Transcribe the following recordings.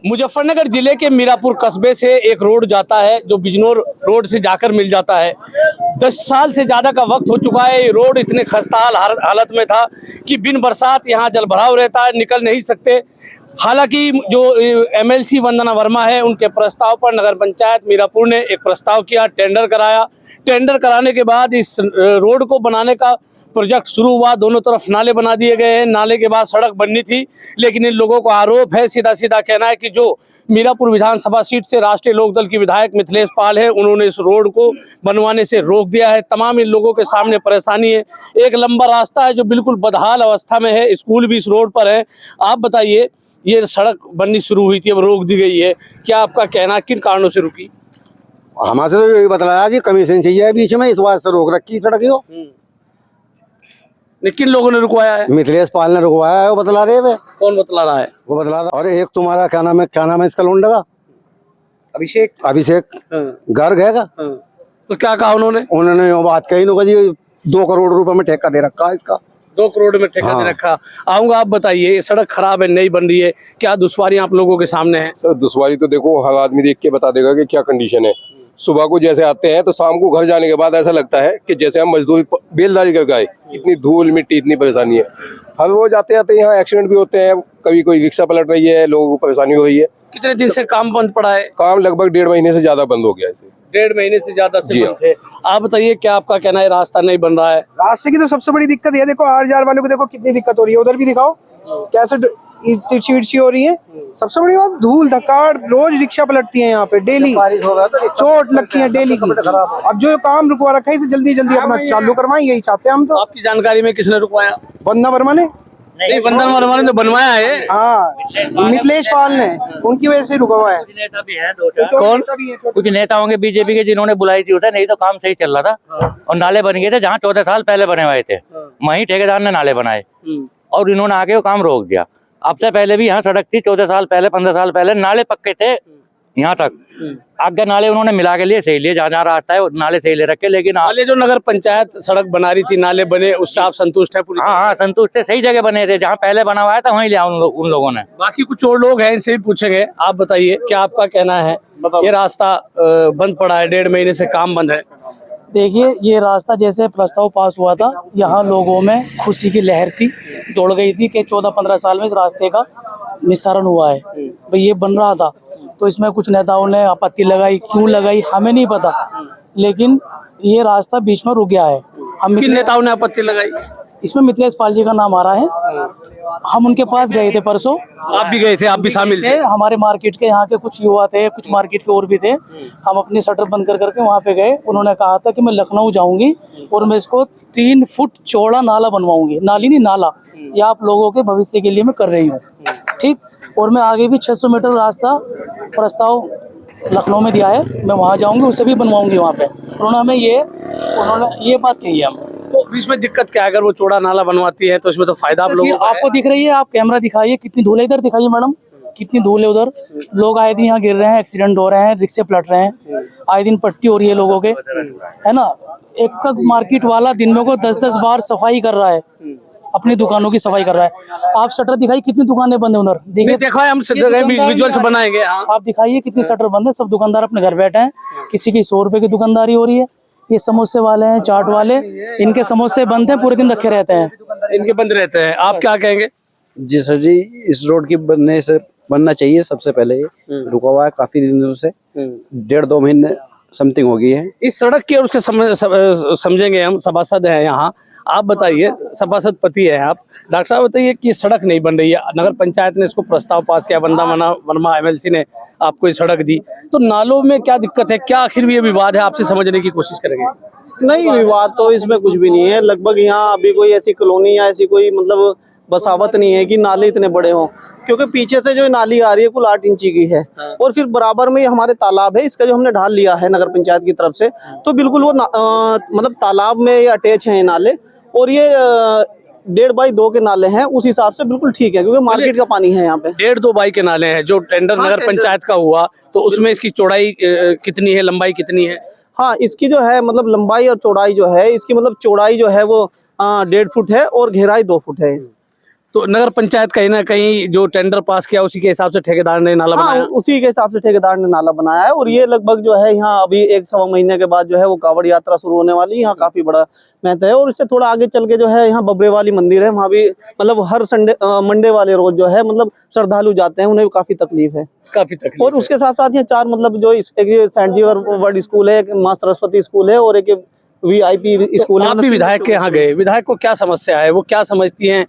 मुजफ्फरनगर जिले के मीरापुर कस्बे से एक रोड जाता है जो बिजनौर रोड से जाकर मिल जाता है। 10 साल से ज़्यादा का वक्त हो चुका है। ये रोड इतने खस्ताहाल हालत में था कि बिन बरसात यहाँ जलभराव रहता है, निकल नहीं सकते। हालांकि जो एमएलसी वंदना वर्मा है, उनके प्रस्ताव पर नगर पंचायत मीरापुर ने एक प्रस्ताव किया, टेंडर कराया। टेंडर कराने के बाद इस रोड को बनाने का प्रोजेक्ट शुरू हुआ। दोनों तरफ नाले बना दिए गए हैं। नाले के बाद सड़क बननी थी, लेकिन इन लोगों का आरोप है, सीधा सीधा कहना है कि जो मीरापुर विधानसभा सीट से राष्ट्रीय लोकदल की विधायक मिथिलेश पाल है, उन्होंने इस रोड को बनवाने से रोक दिया है। तमाम इन लोगों के सामने परेशानी है। एक लंबा रास्ता है जो बिल्कुल बदहाल अवस्था में है। स्कूल भी इस रोड पर है। आप बताइए, ये सड़क बननी शुरू हुई थी, अब रोक दी गई है, क्या आपका कहना, किन कारणों से रुकी? हमारे तो यही बतलाया कि कमीशन चाहिए बीच में, इस बात से रोक रखी सड़क को। किन लोगों ने रुकवाया है? मिथिलेश पाल ने रुकवाया है, वो बतला रहे थे। कौन बतला रहा है? वो बतला रहा। और एक तुम्हारा क्या नाम है इसका लोंडा का? अभिषेक गर्ग है का? तो क्या कहा उन्होंने वो बात कही ना जी, 2 करोड़ रुपए में ठेका दे रखा है इसका। 2 करोड़ में ठेका दे रखा। आऊंगा, आप बताइए, सड़क खराब है, नहीं बन रही है, क्या दुश्वारी आप लोगों के सामने है? सर दुश्वारी तो देखो, हर आदमी देख के बता देगा कि क्या कंडीशन है। सुबह को जैसे आते हैं तो शाम को घर जाने के बाद ऐसा लगता है कि जैसे हम मजदूरी बेलदारी कर गए। इतनी धूल मिट्टी, इतनी परेशानी है। हर रोज आते आते यहाँ एक्सीडेंट भी होते हैं। कभी कोई रिक्शा पलट रही है, लोगों को परेशानी हो रही है। कितने दिन से काम बंद पड़ा है? काम लगभग 1.5 महीने से ज्यादा बंद हो गया है। 1.5 महीने से ज्यादा से बंद है। आप बताइए, क्या आपका कहना है, रास्ता नहीं बन रहा है? रास्ते की तो सबसे बड़ी दिक्कत है, देखो आर वालों को देखो कितनी दिक्कत हो रही है। उधर भी दिखाओ कैसे तिरछी हो रही है। सबसे बड़ी बात, धूल धक्काड़, रोज रिक्शा पलटती है यहाँ पे, डेली चोट लगती है डेली की। अब जो काम रुकवा रखा है इसे जल्दी जल्दी अपना चालू करवाएं, यही चाहते हैं हम तो। आपकी जानकारी में किसने रुकवाया? वंदना वर्मा ने। नहीं, वंदना वर्मा ने तो बनवाया है। हाँ, मिथिलेश पाल ने, उनकी वजह से रुका हुआ है। नेता भी है 2-4। कौन? कुछ नेता होंगे बीजेपी के, जिन्होंने बुलाई थी उसे, नहीं तो काम सही चल रहा था। और नाले बन गए थे जहाँ 14 साल पहले बने हुए थे, वहीं ठेकेदार ने नाले बनाए और इन्होंने आके वो काम रोक दिया। अब से पहले भी यहाँ सड़क थी, 14 साल पहले, 15 साल पहले नाले पक्के थे यहाँ तक। आगे नाले उन्होंने मिला के लिए सही लिए, जहाँ रास्ता है नाले सही ले रखे। लेकिन नाले जो नगर पंचायत सड़क बना रही थी, नाले बने, उससे आप संतुष्ट है पूरी? हाँ, संतुष्ट है। सही जगह बने थे, जहाँ पहले बना हुआ था वहीं लिया उन लोगों ने। बाकी कुछ और लोग हैं, इनसे भी पूछेंगे। आप बताइए, क्या आपका कहना है? ये रास्ता बंद पड़ा है, 1.5 महीने से काम बंद है। देखिए, ये रास्ता जैसे प्रस्ताव पास हुआ था, यहाँ लोगों में खुशी की लहर थी, दौड़ गई थी कि 14-15 साल में इस रास्ते का निस्तारण हुआ है। भाई ये बन रहा था, तो इसमें कुछ नेताओं ने आपत्ति लगाई, क्यों लगाई हमें नहीं पता, लेकिन ये रास्ता बीच में रुक गया है। हम किन नेताओं ने आपत्ति लगाई? इसमें मिथिलेश पाल जी का नाम आ रहा है। हम उनके पास गए थे परसों। आप भी गए थे? आप भी शामिल थे? हमारे मार्केट के यहाँ के कुछ युवा थे, कुछ मार्केट के और भी थे। हम अपनी शटर बंद कर करके वहाँ पे गए। उन्होंने कहा था कि मैं लखनऊ जाऊंगी और मैं इसको 3 फुट चौड़ा नाला बनवाऊंगी। नाली नहीं, नाला। ये आप लोगों के भविष्य के लिए मैं कर रही हूँ, ठीक। और मैं आगे भी 600 मीटर रास्ता प्रस्ताव लखनऊ में दिया है, मैं वहाँ जाऊंगी, उससे भी बनवाऊंगी वहाँ पे। उन्होंने ये बात कही है। हम तो इसमें दिक्कत क्या है? अगर वो चौड़ा नाला बनवाती है तो इसमें तो फायदा आप लोगों को आपको दिख रही है। आप कैमरा दिखाइए, कितनी धूल है इधर, दिखाइए मैडम, कितनी धूल है उधर। लोग आए दिन यहाँ गिर रहे हैं, एक्सीडेंट हो रहे हैं, रिक्शे पलट रहे हैं, आए दिन पट्टी हो रही है लोगों के, है ना। एक मार्केट वाला दिन में को 10-10 बार सफाई कर रहा है, अपनी दुकानों की सफाई कर रहा है। आप शटर दिखाइए, कितनी दुकानें बंद है उधर, देखिए। देखा है, हम विजुअल्स बनाएंगे। आप दिखाइए कितनी शटर बंद है। सब दुकानदार अपने घर बैठे हैं, किसी की 100 रुपए की दुकानदारी हो रही है। ये समोसे वाले हैं, चाट वाले, इनके समोसे बंद हैं, पूरे दिन रखे रहते हैं, इनके बंद रहते हैं। आप क्या कहेंगे? जी सर जी, इस रोड की बनना चाहिए। सबसे पहले ये रुका हुआ है काफी दिनों से, 1.5-2 महीने समथिंग हो गई है। इस सड़क के और उसके समझेंगे हम, सभासद हैं यहाँ। आप बताइए, सभासद पति है आप, डॉक्टर साहब बताइए कि सड़क नहीं बन रही है। नगर पंचायत ने इसको प्रस्ताव पास किया, वंदना वर्मा एमएलसी ने आपको ये सड़क दी, तो नालों में क्या दिक्कत है? क्या आखिर भी ये विवाद है? आपसे समझने की कोशिश करेंगे। नहीं, विवाद तो इसमें कुछ भी नहीं है। लगभग यहाँ अभी कोई ऐसी कॉलोनी या ऐसी कोई मतलब बसावट नहीं है कि नाले इतने बड़े हों, क्योंकि पीछे से जो नाली आ रही है कुल 8 इंची की है। और फिर बराबर में हमारे तालाब है, इसका जो हमने ढाल लिया है नगर पंचायत की तरफ से, तो बिल्कुल वो मतलब तालाब में ये अटैच है नाले। और ये 1.5 बाई 2 के नाले हैं, उस हिसाब से बिल्कुल ठीक है, क्योंकि मार्केट का पानी है यहाँ पे। 1.5-2 बाई के नाले हैं। जो टेंडर नगर पंचायत का हुआ, तो उसमें इसकी चौड़ाई कितनी है, लंबाई कितनी है? हाँ, इसकी जो है मतलब लंबाई और चौड़ाई जो है, इसकी मतलब चौड़ाई जो है वो 1.5 फुट है और गहराई 2 फुट है। तो नगर पंचायत कहीं ना कहीं जो टेंडर पास किया उसी के हिसाब से ठेकेदार ने नाला हाँ, बनाया। उसी के हिसाब से ठेकेदार ने नाला बनाया है। और ये लगभग जो है यहाँ अभी 1-1.25 महीने के बाद जो है वो कांवड़ यात्रा शुरू होने वाली है। यहाँ काफी बड़ा महत्व है। और इससे थोड़ा आगे चल के जो है यहाँ बब्बे वाली मंदिर है, वहाँ भी मतलब हर मंडे वाले रोज जो है मतलब श्रद्धालु जाते हैं, उन्हें भी काफी तकलीफ है। काफी तकलीफ और उसके साथ साथ ये 4 मतलब जो एक सेंट वर्ड स्कूल है, एक माँ सरस्वती स्कूल है और एक VIP स्कूल है। आप भी विधायक के यहाँ गए, विधायक को क्या समस्या है, वो क्या समझती हैं?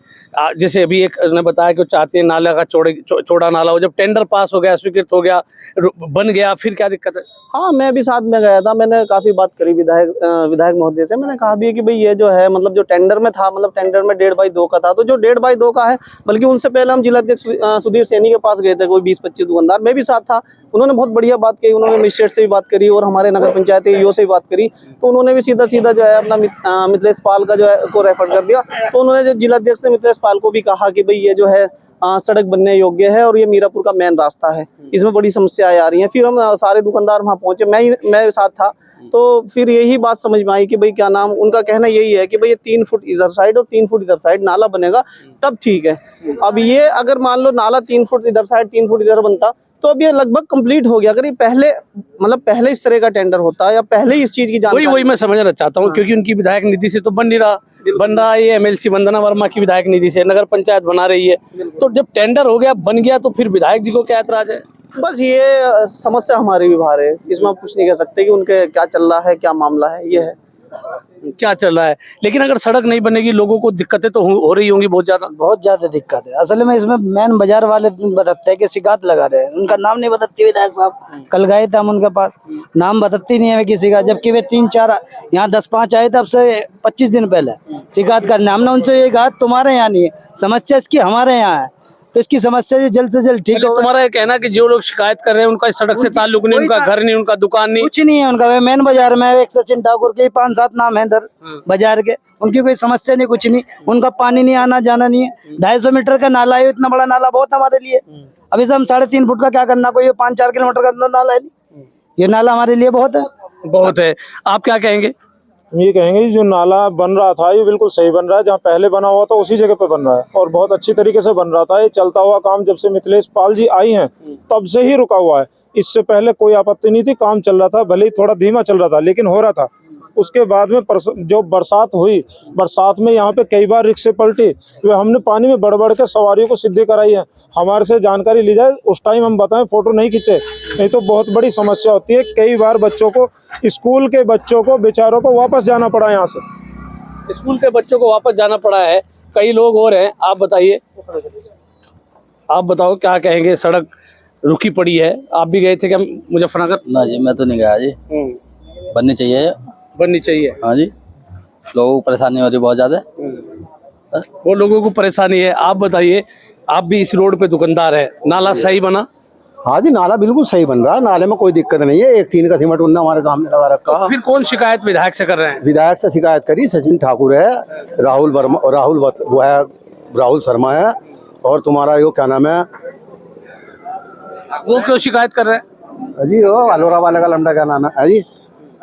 जैसे अभी एक ने बताया कि वो चाहते हैं नाला का चौड़ा नाला हो, जब टेंडर पास हो गया, स्वीकृत हो गया, बन गया, फिर क्या दिक्कत है? हाँ, मैं भी साथ में गया था, मैंने काफी बात करी विधायक महोदय से। मैंने कहा भी है कि भाई ये जो है मतलब जो टेंडर में था, मतलब टेंडर में 1.5/2 का था, तो जो 1.5/2 का है, बल्कि उनसे पहले हम जिलाध्यक्ष सुधीर सैनी के पास गए थे, कोई 20-25 दुकानदार, मैं भी साथ था। उन्होंने बहुत बढ़िया बात कही, उन्होंने मजिस्ट्रेट से भी बात करी और हमारे नगर पंचायत ईओ से भी बात करी। तो उन्होंने भी सीधा जो है अपना मिथिलेश पाल का जो है को रेफर कर दिया। तो उन्होंने जो जिलाध्यक्ष ने मिथिलेश पाल को भी कहा कि भाई ये जो है सड़क बनने योग्य है और ये मीरापुर का मेन रास्ता है, इसमें बड़ी समस्याएं आ रही हैं। फिर हम सारे दुकानदार वहाँ पहुंचे, मैं साथ था। तो फिर यही बात समझ में आई कि भाई क्या नाम, उनका कहना यही है कि भाई ये 3 फुट इधर साइड और 3 फुट इधर साइड नाला बनेगा तब ठीक है। अब ये अगर मान लो नाला 3 फुट इधर साइड 3 फुट इधर बनता तो अब ये लगभग कंप्लीट हो गया। अगर ये पहले इस तरह का टेंडर होता या पहले इस चीज की जानकारी, वही मैं समझना चाहता हूँ, क्योंकि उनकी विधायक निधि से तो बन नहीं रहा, बन रहा है ये MLC वंदना वर्मा की विधायक निधि से नगर पंचायत बना रही है। तो जब टेंडर हो गया, बन गया, तो फिर विधायक जी को क्या ऐतराज है? बस ये समस्या हमारी भी बाहर है, इसमें हम कुछ नहीं कह सकते कि उनके क्या चल रहा है, क्या मामला है, ये है क्या चल रहा है। लेकिन अगर सड़क नहीं बनेगी, लोगों को दिक्कतें तो हो रही होंगी बहुत ज्यादा दिक्कत है। असल में इसमें मेन बाजार वाले बताते हैं कि शिकायत लगा रहे हैं, उनका नाम नहीं बताते विधायक साहब। कल गए थे हम उनके पास, नाम बताती नहीं है किसी का, जबकि वे 3-4 यहाँ 10-5 आए थे अब से 25 दिन पहले शिकायत करने। हमने उनसे ये कहा तुम्हारे यहाँ नहीं है समस्या, इसकी हमारे यहाँ है, तो इसकी समस्या जल्द से जल्द ठीक हो। तुम्हारा ये कहना कि जो लोग शिकायत कर रहे हैं उनका इस सड़क से ताल्लुक नहीं, उनका घर नहीं, उनका दुकान नहीं, कुछ नहीं है उनका। वे मेन बाजार में एक सचिन ठाकुर के 5-7 नाम है इधर बाजार के, उनकी कोई समस्या नहीं, कुछ नहीं। उनका पानी नहीं आना जाना नहीं है। 250 मीटर का नाला है, इतना बड़ा नाला बहुत हमारे लिए। अभी से हम 3.5 फुट का क्या करना, कोई 5-4 किलोमीटर का नाला है नहीं, ये नाला हमारे लिए बहुत है। आप क्या कहेंगे? ये कहेंगे जो नाला बन रहा था ये बिल्कुल सही बन रहा है, जहाँ पहले बना हुआ था उसी जगह पे बन रहा है और बहुत अच्छी तरीके से बन रहा था। ये चलता हुआ काम जब से मिथिलेश पाल जी आई हैं तब से ही रुका हुआ है। इससे पहले कोई आपत्ति नहीं थी, काम चल रहा था, भले ही थोड़ा धीमा चल रहा था लेकिन हो रहा था। उसके बाद में जो बरसात हुई, बरसात में यहाँ पे कई बार रिक्शे पलटी, वे हमने पानी में बढ़ के सवारियों को सीधे कराई है। हमारे से जानकारी ली जाए, उस टाइम हम बताएं फोटो नहीं खींचे, नहीं तो बहुत बड़ी समस्या होती है। कई बार बच्चों को, स्कूल के बच्चों को बेचारों को वापस जाना पड़ा यहाँ से। स्कूल के बच्चों को वापस जाना पड़ा है, कई लोग और हैं। आप बताइए, आप बताओ क्या कहेंगे? सड़क रुकी पड़ी है, आप भी गए थे क्या मुजफ्फरनगर? ना जी, मैं तो नहीं गया जी। बननी चाहिए। हाँ जी, लोगों को परेशानी हो रही बहुत ज्यादा। वो लोगों को परेशानी है। आप बताइए, आप भी इस रोड पे दुकानदार है, नाला सही बना? हाँ जी, नाला बिल्कुल सही बन रहा है, नाले में कोई दिक्कत नहीं है। 1-3 का सीमेंट उन्ना हमारे सामने लगा रखा। तो फिर कौन शिकायत विधायक से कर रहे हैं? विधायक से शिकायत करी, सचिन ठाकुर है, राहुल शर्मा है, और तुम्हारा यो क्या नाम है, वो क्यों शिकायत कर रहे हैं? जी वो अलोरा वाले का लंडा क्या नाम है जी,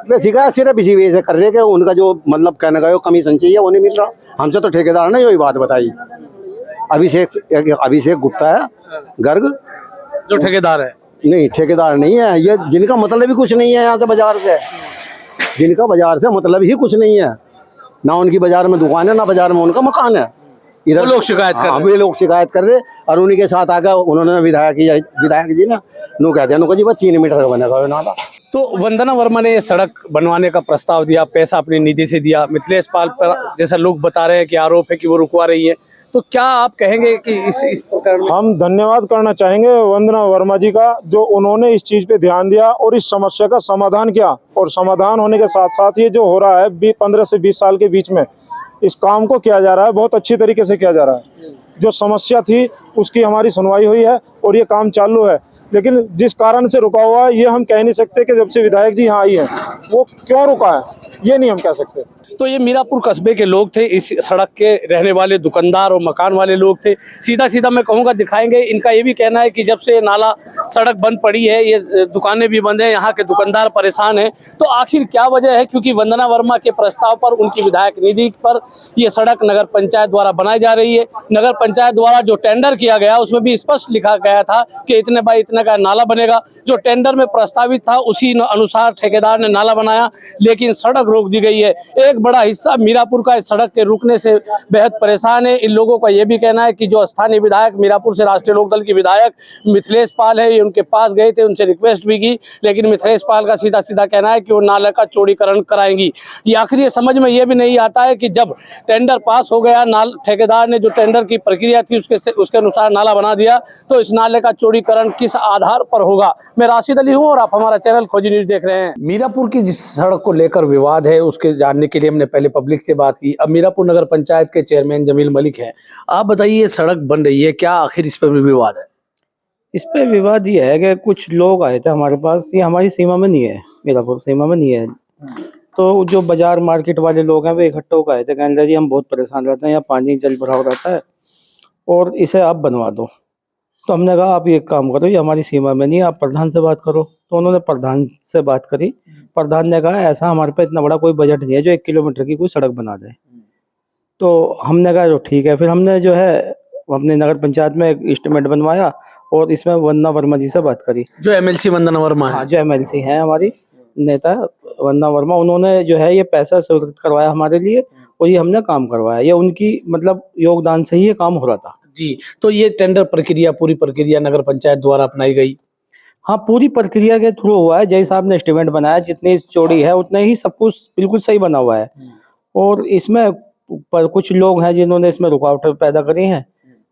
वे शिकायत सिर्फ इसी वजह से कर रहे हैं कि उनका जो मतलब कहने का कमीशन चाहिए वो नहीं मिल रहा। हमसे तो ठेकेदार ने यही बात बताई। अभिषेक गुप्ता है गर्ग, जो ठेकेदार है। नहीं, ठेकेदार नहीं है ये, जिनका मतलब ही कुछ नहीं है यहाँ से बाजार से, जिनका बाजार से मतलब ही कुछ नहीं है। ना उनकी बाजार में दुकान है, ना बाजार में उनका मकान है। इधर लोग शिकायत कर रहे हैं। वे लोग शिकायत कर रहे, और उन्हीं के साथ आकर उन्होंने विधायक जी ना नो कहते हैं जी, 3 मीटर का बनेगा नाला। तो वंदना वर्मा ने ये सड़क बनवाने का प्रस्ताव दिया, पैसा अपनी निधि से दिया। मिथिलेश पाल पर जैसा लोग बता रहे हैं कि आरोप है कि वो रुकवा रही है, तो क्या आप कहेंगे कि इस प्रकार में? हम धन्यवाद करना चाहेंगे वंदना वर्मा जी का, जो उन्होंने इस चीज पे ध्यान दिया और इस समस्या का समाधान किया। और समाधान होने के साथ साथ ये जो हो रहा है 15 से 20 साल के बीच में इस काम को किया जा रहा है, बहुत अच्छी तरीके से किया जा रहा है। जो समस्या थी उसकी हमारी सुनवाई हुई है और ये काम चालू है। लेकिन जिस कारण से रुका हुआ है ये हम कह नहीं सकते कि जब से विधायक जी यहाँ आई है वो क्यों रुका है, ये नहीं हम कह सकते। तो ये मीरापुर कस्बे के लोग थे, इस सड़क के रहने वाले दुकानदार और मकान वाले लोग थे। सीधा सीधा मैं कहूँगा दिखाएंगे। इनका ये भी कहना है कि जब से नाला सड़क बंद पड़ी है, ये दुकानें भी बंद हैं, यहाँ के दुकानदार परेशान हैं। तो आखिर क्या वजह है? क्योंकि वंदना वर्मा के प्रस्ताव पर, उनकी विधायक निधि पर ये सड़क नगर पंचायत द्वारा बनाई जा रही है। नगर पंचायत द्वारा जो टेंडर किया गया उसमें भी स्पष्ट लिखा गया था कि इतने बाय इतने का नाला बनेगा। जो टेंडर में प्रस्तावित था उसी अनुसार ठेकेदार ने नाला बनाया, लेकिन सड़क रोक दी गई है। एक बड़ा हिस्सा मीरापुर का इस सड़क के रुकने से बेहद परेशान है। इन लोगों का यह भी कहना है कि जो स्थानीय विधायक मीरापुर से राष्ट्रीय लोकदल की विधायक मिथिलेश पाल है, ये उनके पास गए थे, उनसे रिक्वेस्ट भी की, लेकिन मिथिलेश पाल का सीधा सीधा कहना है कि वो नाले का चौड़ीकरण कराएंगी। ये आखिर समझ में ये भी नहीं आता है कि जब टेंडर पास हो गया, ठेकेदार ने जो टेंडर की प्रक्रिया थी उसके अनुसार नाला बना दिया, तो इस नाले का चौड़ीकरण किस आधार पर होगा? मैं राशिद अली हूं और आप हमारा चैनल खोजी न्यूज देख रहे हैं। मीरापुर की जिस सड़क को लेकर विवाद है उसके जानने के लिए हमने पहले पब्लिक से बात की। अब मीरापुर नगर पंचायत के चेयरमैन जमील मलिक हैं। आप बताइए, ये सड़क बन रही है, क्या आखिर इस पर भी विवाद है? इस पे विवाद ये है कि कुछ लोग आए थे हमारे पास, ये हमारी सीमा में नहीं है, मीरापुर सीमा में नहीं है। तो जो बाजार मार्केट वाले लोग हैं वो इकट्ठे होकर आए थे, कहने जी हम बहुत परेशान रहते हैं, यहाँ पानी जल भराव रहता है और इसे आप बनवा दो। तो हमने कहा आप ये काम करो, ये हमारी सीमा में नहीं है, आप प्रधान से बात करो। तो उन्होंने प्रधान से बात करी। प्रधान ने कहा ऐसा हमारे पे इतना बड़ा कोई बजट नहीं है जो 1 किलोमीटर की कोई सड़क बना दे। तो हमने कहा तो ठीक है। फिर हमने जो है अपने नगर पंचायत में एक एस्टीमेट बनवाया और इसमें वंदना वर्मा जी से बात करी, जो एमएलसी वंदना वर्मा है। हाँ, जो एमएलसी हैं हमारी नेता वंदना वर्मा, उन्होंने जो है ये पैसा स्वीकृत करवाया हमारे लिए और ये हमने काम करवाया। ये उनकी मतलब योगदान से ही ये काम हो रहा था जी। तो ये टेंडर प्रक्रिया, पूरी प्रक्रिया नगर पंचायत द्वारा अपनाई गई? हाँ, पूरी प्रक्रिया के थ्रू हुआ है। जय साहब ने एस्टीमेट बनाया, जितनी चौड़ी है उतने ही सब कुछ बिल्कुल सही बना हुआ है। और इसमें पर कुछ लोग हैं जिन्होंने इसमें रुकावटें पैदा करी हैं,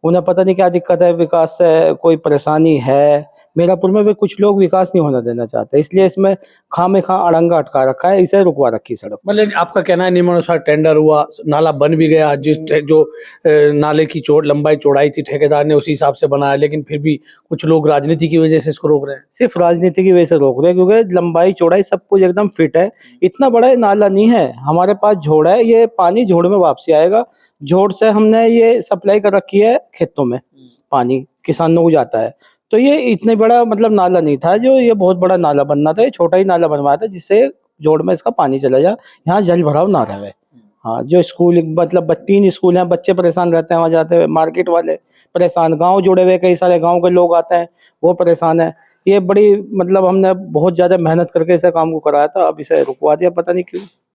उन्हें पता नहीं क्या दिक्कत है, विकास से कोई परेशानी है मीरापुर में, वे कुछ लोग विकास नहीं होना देना चाहते, इसलिए इसमें खामेखा अड़ंगा अटका रखा है, इसे रुकवा रखी सड़क। मतलब आपका कहना है नियमानुसार टेंडर हुआ, नाला बन भी गया, जो नाले की लंबाई चौड़ाई थी ठेकेदार ने उसी हिसाब से बनाया, लेकिन फिर भी कुछ लोग राजनीति की वजह से इसको रोक रहे हैं। सिर्फ राजनीति की वजह से रोक रहे हैं क्योंकि लंबाई चौड़ाई सब कुछ एकदम फिट है। इतना बड़ा नाला नहीं है, हमारे पास झोड़ है, ये पानी झोड़ में वापसी आएगा। झोड़ से हमने ये सप्लाई कर रखी है खेतों में, पानी किसानों को जाता है। तो ये इतने बड़ा मतलब नाला नहीं था जो ये बहुत बड़ा नाला बनना था, ये छोटा ही नाला बनवाया था जिससे जोड़ में इसका पानी चला जाए, यहाँ जल भराव ना रहे। हाँ, जो स्कूल मतलब 3 स्कूल हैं, बच्चे परेशान रहते हैं वहाँ जाते हुए, मार्केट वाले परेशान, गांव जुड़े हुए कई सारे गांव के लोग आते हैं वो परेशान है। ये बड़ी मतलब हमने बहुत ज्यादा मेहनत करके इसे काम को कराया था, अब इसे रुकवा दिया, पता नहीं क्यों।